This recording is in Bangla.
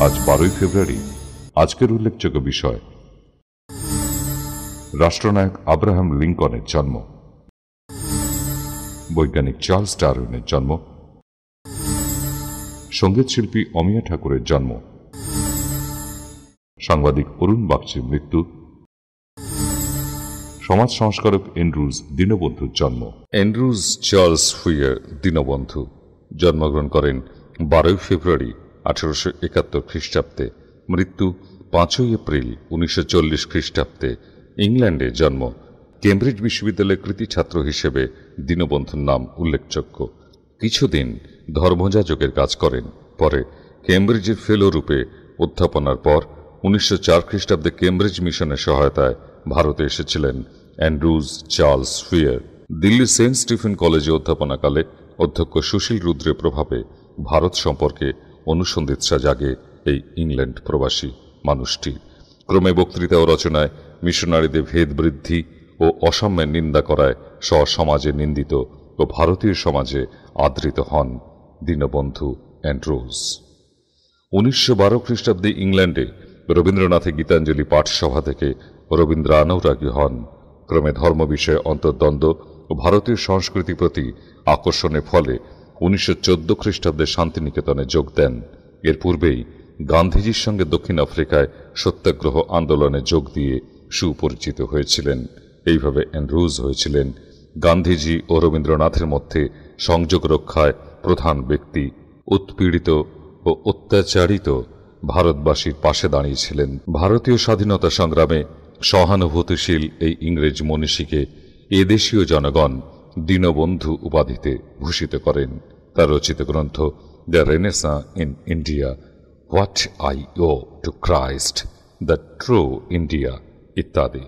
আজ 12ই ফেব্রুয়ারি। আজকের উল্লেখযোগ্য বিষয়: রাষ্ট্রনায়ক আব্রাহাম লিঙ্কনের জন্ম, বৈজ্ঞানিক চার্লস ডারউইনের জন্ম, সঙ্গীত শিল্পী অমিয়া ঠাকুরের জন্ম, সাংবাদিক অরুণ বাগচির মৃত্যু, সমাজ সংস্কারক এন্ড্রুজ দীনবন্ধুর জন্ম। এন্ড্রুজ চার্লস ফুইয়ার দীনবন্ধু জন্মগ্রহণ করেন 12ই ফেব্রুয়ারি 1871 খ্রিস্টাব্দে, মৃত্যু 5ই এপ্রিল 1940 খ্রিস্টাব্দে। ইংল্যান্ডে জন্ম। কেমব্রিজ বিশ্ববিদ্যালয়ের কৃতি ছাত্র হিসেবে দীনবন্ধুর নাম উল্লেখযোগ্য। কিছুদিন ধর্মযাজকের কাজ করেন, পরে কেমব্রিজের ফেলো রূপে অধ্যাপনার পর 1904 খ্রিস্টাব্দে কেমব্রিজ মিশনের সহায়তায় ভারতে এসেছিলেন অ্যান্ড্রুজ চার্লস ফুইয়ার। দিল্লির সেন্ট স্টিফেন কলেজে অধ্যাপনাকালে অধ্যক্ষ সুশীল রুদ্রের প্রভাবে ভারত সম্পর্কে অনুসন্ধিৎসা জাগে এই ইংল্যান্ড প্রবাসী মানুষটি। ক্রমে বক্তৃতা ও রচনায় মিশনারিদের ভেদ বৃদ্ধি ও অসাম্যের নিন্দা করায় স্বসমাজে নিন্দিত ও ভারতীয় সমাজে আদৃত হন দীনবন্ধু অ্যান্ড্রুজ। 1912 খ্রিস্টাব্দে ইংল্যান্ডে রবীন্দ্রনাথের গীতাঞ্জলি পাঠসভা থেকে রবীন্দ্রানুরাগী হন। ক্রমে ধর্ম বিষয়ে অন্তর্দ্বন্দ্ব ও ভারতীয় সংস্কৃতির প্রতি আকর্ষণের ফলে 1914 খ্রিস্টাব্দে শান্তিনিকেতনে যোগ দেন। এর পূর্বেই গান্ধীজির সঙ্গে দক্ষিণ আফ্রিকায় সত্যাগ্রহ আন্দোলনে যোগ দিয়ে সুপরিচিত হয়েছিলেন। এইভাবে অ্যান্ড্রুজ হয়েছিলেন গান্ধীজি ও রবীন্দ্রনাথের মধ্যে সংযোগ রক্ষায় প্রধান ব্যক্তি। উৎপীড়িত ও অত্যাচারিত ভারতবাসীর পাশে দাঁড়িয়েছিলেন। ভারতীয় স্বাধীনতা সংগ্রামে সহানুভূতিশীল এই ইংরেজ মনীষীকে এদেশীয় জনগণ দীনবন্ধু উপাধিতে ভূষিত করেন। তার রচিত গ্রন্থ the renaissance in India, what I owe to Christ, the true India ইত্যাদি।